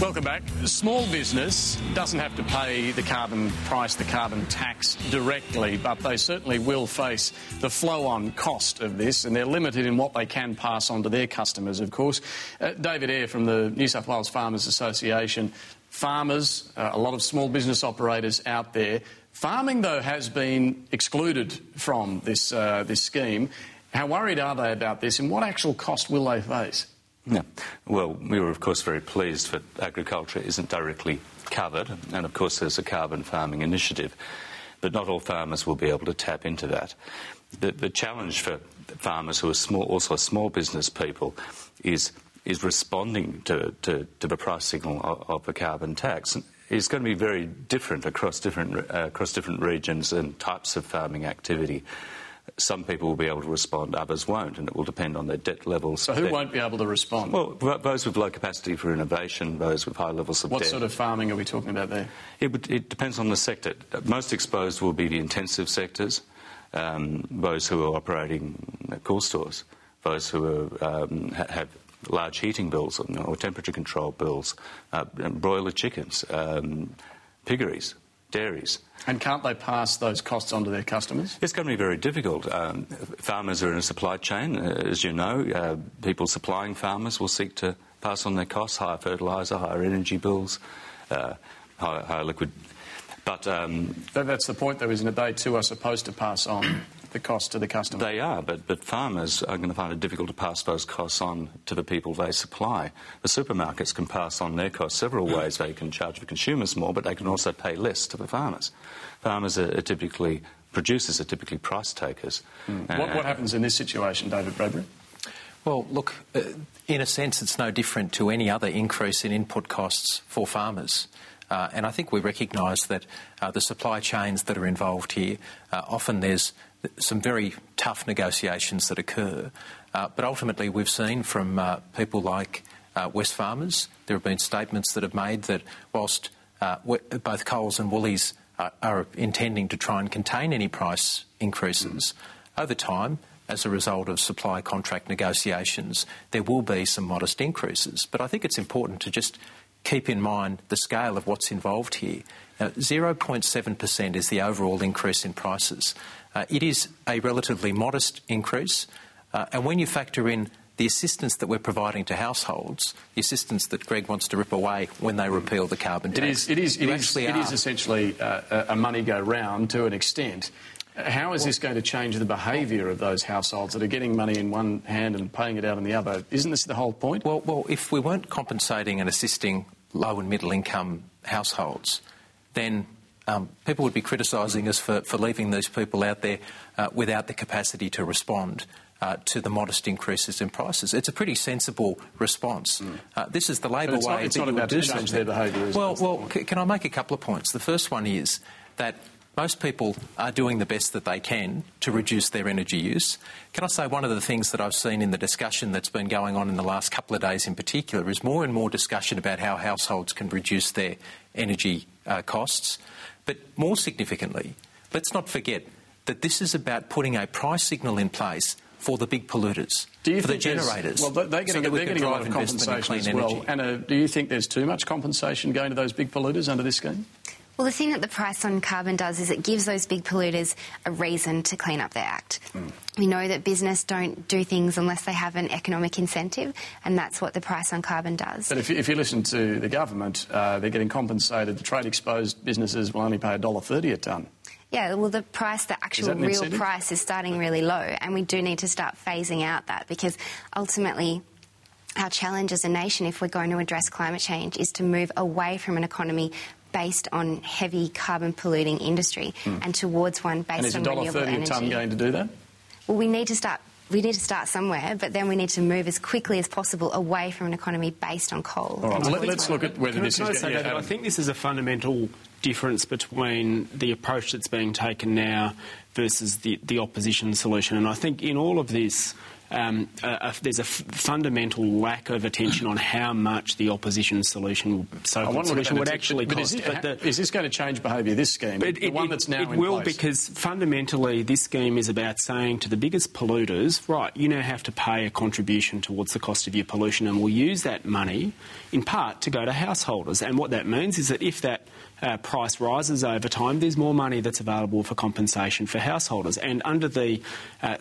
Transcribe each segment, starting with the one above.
Welcome back. Small business doesn't have to pay the carbon price, the carbon tax directly, but they certainly will face the flow-on cost of this, and they're limited in what they can pass on to their customers, of course. David Eyre from the New South Wales Farmers Association. Farmers, a lot of small business operators out there. Farming, though, has been excluded from this scheme. How worried are they about this, and what actual cost will they face? Yeah. Well, we were, of course, very pleased that agriculture isn't directly covered, and, of course, there's a carbon farming initiative, but not all farmers will be able to tap into that. The challenge for farmers who are also small business people is responding to the price signal of the carbon tax. It's going to be very different across different regions and types of farming activity. Some people will be able to respond, others won't, and it will depend on their debt levels. So who won't be able to respond? Well, those with low capacity for innovation, those with high levels of debt. What sort of farming are we talking about there? It depends on the sector. Most exposed will be the intensive sectors, those who are operating cool stores, those who have large heating bills or temperature control bills, broiler chickens, piggeries, dairies. And can't they pass those costs on to their customers? It's going to be very difficult. Farmers are in a supply chain, as you know. People supplying farmers will seek to pass on their costs, higher fertiliser, higher energy bills, higher liquid. But that's the point, though, isn't it? They too are supposed to pass on the cost to the customer. They are, but farmers are going to find it difficult to pass those costs on to the people they supply. The supermarkets can pass on their costs several ways. They can charge the consumers more, but they can also pay less to the farmers. Producers are typically price takers. What happens in this situation, David Bradbury? Well, look, in a sense it's no different to any other increase in input costs for farmers. And I think we recognise that the supply chains that are involved here, often there's some very tough negotiations that occur. But ultimately we've seen from people like Wesfarmers, there have been statements that have made that whilst both Coles and Woolies are intending to try and contain any price increases, over time, as a result of supply contract negotiations, there will be some modest increases. But I think it's important to just keep in mind the scale of what's involved here. 0.7% is the overall increase in prices. It is a relatively modest increase, and when you factor in the assistance that we're providing to households, the assistance that Greg wants to rip away when they repeal the carbon tax. It is essentially a money go round to an extent. How is this going to change the behaviour of those households that are getting money in one hand and paying it out in the other? Isn't this the whole point? Well, if we weren't compensating and assisting low and middle income households, then people would be criticising us for leaving these people out there without the capacity to respond to the modest increases in prices. It's a pretty sensible response. This is the Labor way. It's not about to change their behaviour. Well, can I make a couple of points? The first one is that most people are doing the best that they can to reduce their energy use. Can I say one of the things that I've seen in the discussion that's been going on in the last couple of days in particular is more and more discussion about how households can reduce their energy costs. But more significantly, let's not forget that this is about putting a price signal in place for the big polluters, for the generators. Well, they're getting a lot of compensation as well. Anna, do you think there's too much compensation going to those big polluters under this scheme? Well, the thing that the price on carbon does is it gives those big polluters a reason to clean up their act. We know that business don't do things unless they have an economic incentive, and that's what the price on carbon does. But if you listen to the government, they're getting compensated. The trade-exposed businesses will only pay $1.30 a tonne. Yeah, well, the actual real price is starting really low, and we do need to start phasing out that, because ultimately our challenge as a nation, if we're going to address climate change, is to move away from an economy based on heavy carbon-polluting industry and towards one based on renewable energy. And is $1.30 a tonne going to do that? Well, we need to start somewhere, but then we need to move as quickly as possible away from an economy based on coal. All right, well, let's look at whether this is... I think this is a fundamental difference between the approach that's being taken now versus the opposition solution. And I think in all of this, there's a fundamental lack of attention on how much the opposition solution would actually cost. Is this going to change behaviour, this scheme? The one that's now in place? It will, because fundamentally this scheme is about saying to the biggest polluters, right, you now have to pay a contribution towards the cost of your pollution, and we'll use that money in part to go to householders. And what that means is that if that price rises over time, there's more money that's available for compensation for householders. And under the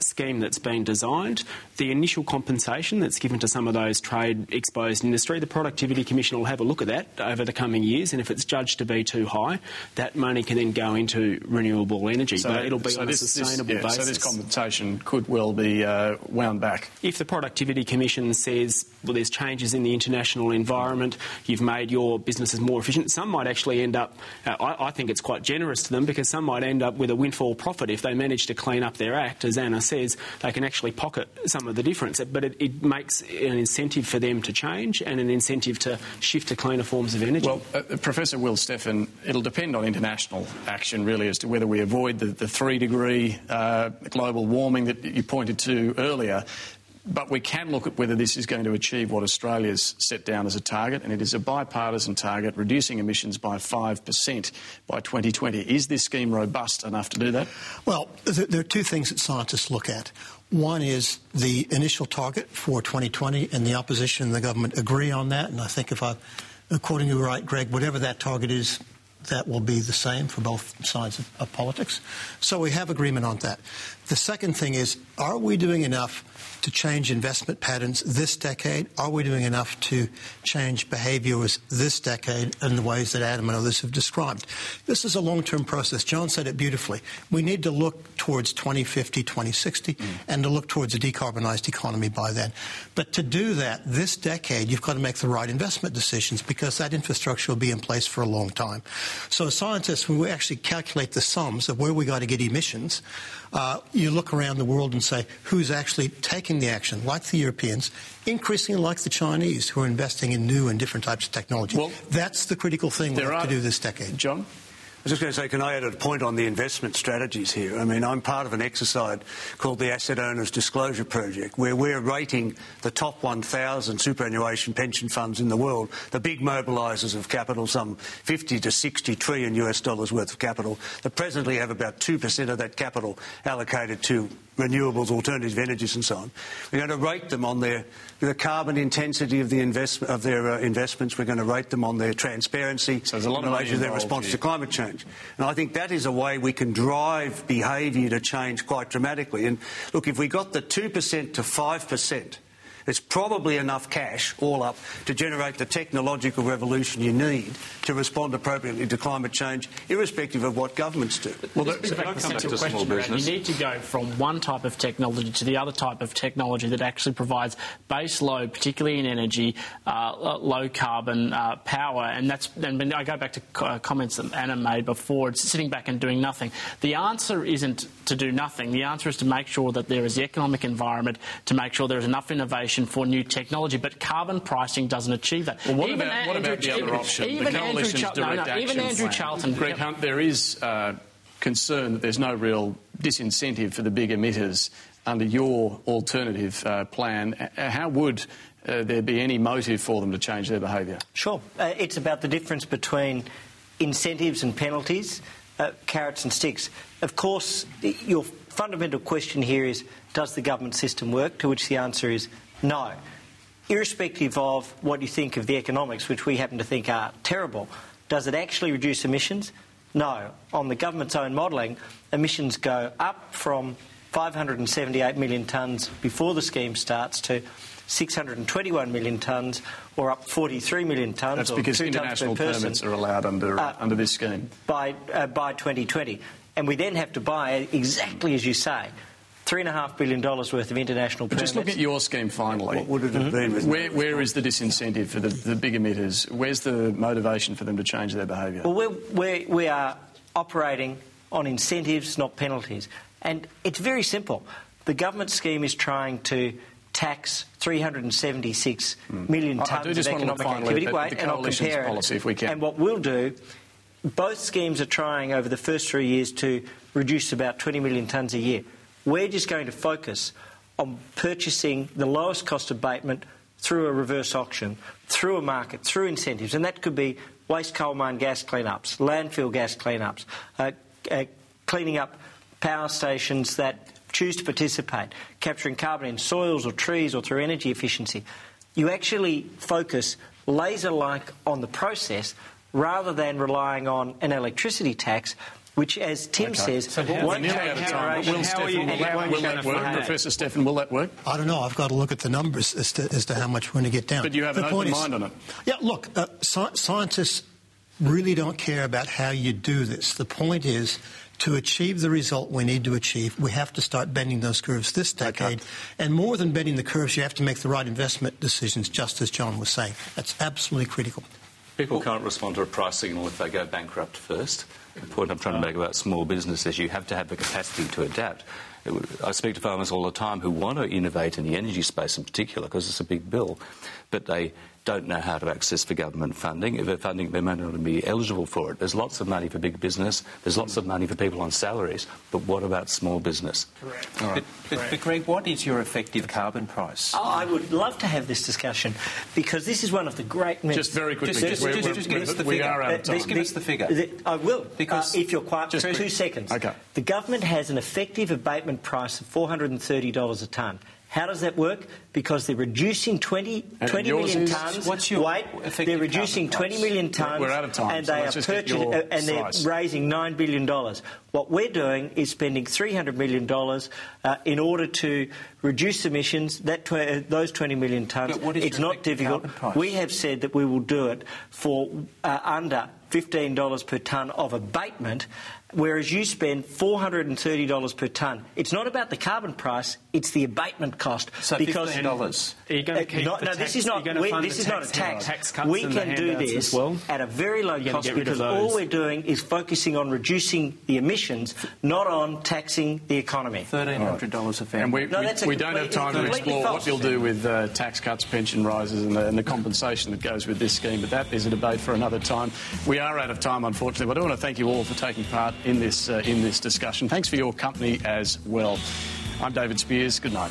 scheme that's been designed, the initial compensation that's given to some of those trade-exposed industry, the Productivity Commission will have a look at that over the coming years, and if it's judged to be too high, that money can then go into renewable energy. But it'll be on a sustainable basis. So this compensation could well be wound back. If the Productivity Commission says, well, there's changes in the international environment, you've made your businesses more efficient, some might actually end up, I think it's quite generous to them, because some might end up with a windfall profit if they manage to clean up their act. As Anna says, they can actually pocket some of the difference, but it makes an incentive for them to change and an incentive to shift to cleaner forms of energy. Well, Professor Will Steffen, it'll depend on international action really as to whether we avoid the 3-degree global warming that you pointed to earlier. But we can look at whether this is going to achieve what Australia's set down as a target, and it is a bipartisan target, reducing emissions by 5% by 2020. Is this scheme robust enough to do that? Well, there are two things that scientists look at. One is the initial target for 2020, and the opposition and the government agree on that. And I think if I'm quoting you right, Greg, whatever that target is, that will be the same for both sides of politics. So we have agreement on that. The second thing is, are we doing enough to change investment patterns this decade? Are we doing enough to change behaviours this decade in the ways that Adam and others have described? This is a long-term process. John said it beautifully. We need to look towards 2050, 2060, and to look towards a decarbonised economy by then. But to do that this decade, you've got to make the right investment decisions, because that infrastructure will be in place for a long time. So as scientists, when we actually calculate the sums of where we got to get emissions, you look around the world and say, who's actually taking the action, like the Europeans, increasingly like the Chinese, who are investing in new and different types of technology. Well, that's the critical thing we have to do this decade. John? I was just going to say, can I add a point on the investment strategies here? I mean, I'm part of an exercise called the Asset Owners Disclosure Project, where we're rating the top 1,000 superannuation pension funds in the world, the big mobilisers of capital, some 50 to 60 trillion US dollars worth of capital, that presently have about 2% of that capital allocated to renewables, alternative energies and so on. We're going to rate them on the carbon intensity of their investments. We're going to rate them on their transparency in relation to their response to climate change. And I think that is a way we can drive behaviour to change quite dramatically. And look, if we got the 2% to 5%, it's probably enough cash, all up, to generate the technological revolution you need to respond appropriately to climate change, irrespective of what governments do. Well, that's a small business. You need to go from one type of technology to the other type of technology that actually provides base load, particularly in energy, low carbon power. And I go back to comments that Anna made before. It's sitting back and doing nothing. The answer isn't to do nothing. The answer is to make sure that there is the economic environment, to make sure there is enough innovation for new technology, but carbon pricing doesn't achieve that. Well, what about the other option, the coalition's direct action even Andrew plan? Charlton. Greg Hunt, there is concern that there's no real disincentive for the big emitters under your alternative plan. How would there be any motive for them to change their behaviour? Sure. It's about the difference between incentives and penalties, carrots and sticks. Of course, your fundamental question here is, does the government system work? To which the answer is no. Irrespective of what you think of the economics, which we happen to think are terrible, does it actually reduce emissions? No. On the government's own modelling, emissions go up from 578 million tonnes before the scheme starts to 621 million tonnes, or up 43 million tonnes. That's because international permits are allowed under this scheme. By 2020. And we then have to buy, exactly as you say, $3.5 billion worth of international permits. Just look at your scheme finally. What would it have been? Where is the disincentive for the big emitters? Where's the motivation for them to change their behaviour? Well, we are operating on incentives, not penalties. And it's very simple. The government scheme is trying to tax 376 million tonnes of economic activity. Wait, and I'll compare policy, if we can. And what we'll do, both schemes are trying over the first 3 years to reduce about 20 million tonnes a year. We're just going to focus on purchasing the lowest cost abatement through a reverse auction, through a market, through incentives, and that could be waste coal mine gas cleanups, landfill gas cleanups, cleaning up power stations that choose to participate, capturing carbon in soils or trees or through energy efficiency. You actually focus laser-like on the process rather than relying on an electricity tax, which, as Tim says, won't change Professor Stephan, will that work? I don't know. I've got to look at the numbers as to how much we're going to get down. But you have an open mind on it. Yeah, look, scientists really don't care about how you do this. The point is, to achieve the result we need to achieve, we have to start bending those curves this decade. Okay. And more than bending the curves, you have to make the right investment decisions, just as John was saying. That's absolutely critical. People can't respond to a price signal if they go bankrupt first. The point I'm trying to make about small business is you have to have the capacity to adapt. I speak to farmers all the time who want to innovate in the energy space in particular because it's a big bill, but they don't know how to access for government funding. If they're funding, they may not be eligible for it. There's lots of money for big business. There's lots of money for people on salaries. But what about small business? Correct. All right. But Greg, what is your effective carbon price? Oh, I would love to have this discussion because this is one of the great myths. Just very quickly, just give us the figure. We are out of time. Just give us the figure. I will, because if you're quiet for 2 seconds. Okay. The government has an effective abatement price of $430 a tonne. How does that work? Because they're reducing 20 million tonnes. What's your they're reducing 20 million tonnes. We're out of time. And they are purchasing, and they're raising $9 billion. What we're doing is spending $300 million in order to reduce emissions. Those 20 million tonnes. It's not difficult. We have said that we will do it for under $15 per tonne of abatement, whereas you spend $430 per tonne. It's not about the carbon price, it's the abatement cost. So because $15. Are you going to keep this is not a tax. We can do this at a very low cost because all we're doing is focusing on reducing the emissions, not on taxing the economy. $1,300 a family. And we don't have time to explore what you'll do with tax cuts, pension rises and the compensation that goes with this scheme, but that is a debate for another time. We are out of time, unfortunately, but I want to thank you all for taking part in this discussion. Thanks for your company as well. I'm David Speers. Good night.